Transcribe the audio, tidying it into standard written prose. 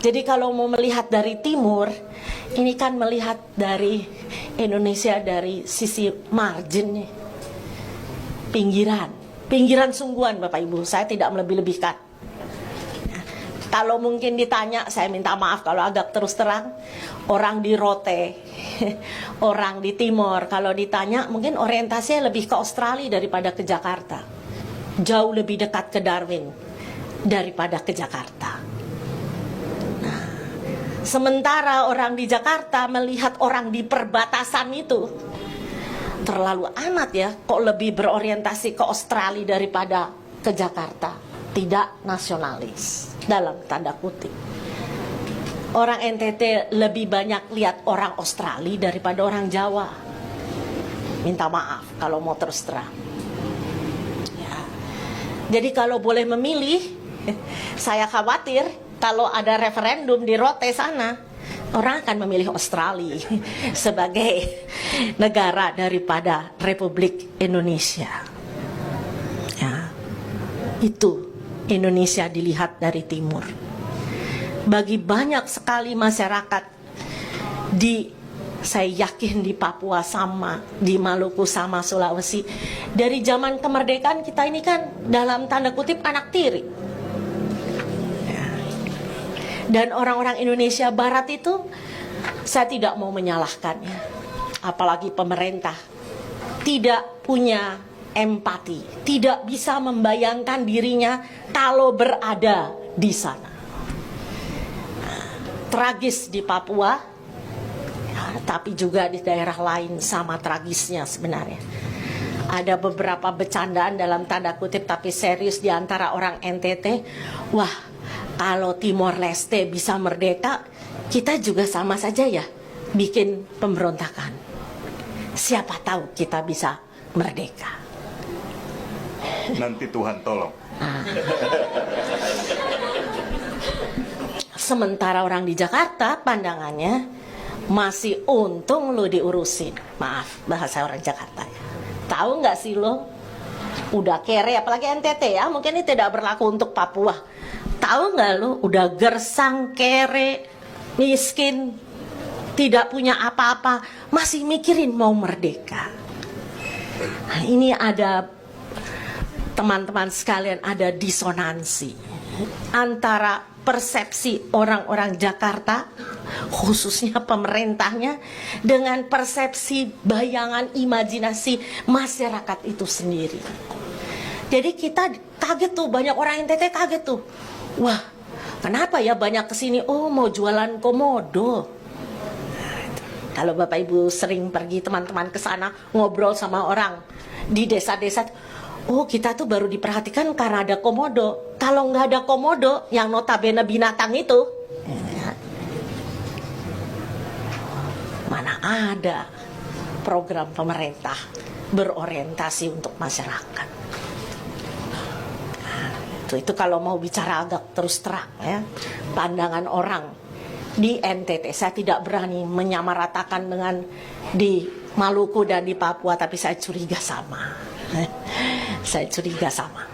Jadi kalau mau melihat dari timur, ini kan melihat dari Indonesia dari sisi margin nih. Pinggiran sungguhan Bapak Ibu, saya tidak melebih-lebihkan. Kalau mungkin ditanya, saya minta maaf kalau agak terus terang, orang di Rote, orang di timur, kalau ditanya mungkin orientasinya lebih ke Australia daripada ke Jakarta. Jauh lebih dekat ke Darwin daripada ke Jakarta. Nah, sementara orang di Jakarta melihat orang di perbatasan itu, terlalu amat ya, kok lebih berorientasi ke Australia daripada ke Jakarta. Tidak nasionalis, dalam tanda kutip. Orang NTT lebih banyak lihat orang Australia daripada orang Jawa. Minta maaf kalau mau terus terang ya. Jadi kalau boleh memilih, saya khawatir kalau ada referendum di Rote sana, orang akan memilih Australia sebagai negara daripada Republik Indonesia ya. Itu Indonesia dilihat dari timur. Bagi banyak sekali masyarakat saya yakin di Papua sama, di Maluku sama, Sulawesi, dari zaman kemerdekaan kita ini kan dalam tanda kutip anak tiri. Dan orang-orang Indonesia Barat itu saya tidak mau menyalahkannya, apalagi pemerintah tidak punya empati, tidak bisa membayangkan dirinya kalau berada di sana. Tragis di Papua ya, tapi juga di daerah lain sama tragisnya sebenarnya. Ada beberapa bercandaan dalam tanda kutip tapi serius di antara orang NTT. Wah, kalau Timor Leste bisa merdeka, kita juga sama saja ya bikin pemberontakan. Siapa tahu kita bisa merdeka. Nanti Tuhan tolong. Sementara orang di Jakarta pandangannya masih untung lo diurusin. Maaf bahasa orang Jakarta ya. Tahu nggak sih lo udah kere, apalagi NTT ya, mungkin ini tidak berlaku untuk Papua. Tahu nggak lo udah gersang, kere, miskin, tidak punya apa-apa, masih mikirin mau merdeka. Nah, ini ada teman-teman sekalian, ada disonansi antara persepsi orang-orang Jakarta, khususnya pemerintahnya, dengan persepsi bayangan imajinasi masyarakat itu sendiri. Jadi kita kaget tuh, banyak orang NTT kaget tuh. Wah, kenapa ya banyak kesini? Oh, mau jualan komodo. Kalau Bapak Ibu sering pergi teman-teman ke sana ngobrol sama orang di desa-desa, oh kita tuh baru diperhatikan karena ada komodo. Kalau nggak ada komodo yang notabene binatang itu, mana ada program pemerintah berorientasi untuk masyarakat. Nah, itu kalau mau bicara agak terus terang ya, pandangan orang di NTT. Saya tidak berani menyamaratakan dengan di Maluku dan di Papua, tapi saya curiga sama. Saya curiga sama.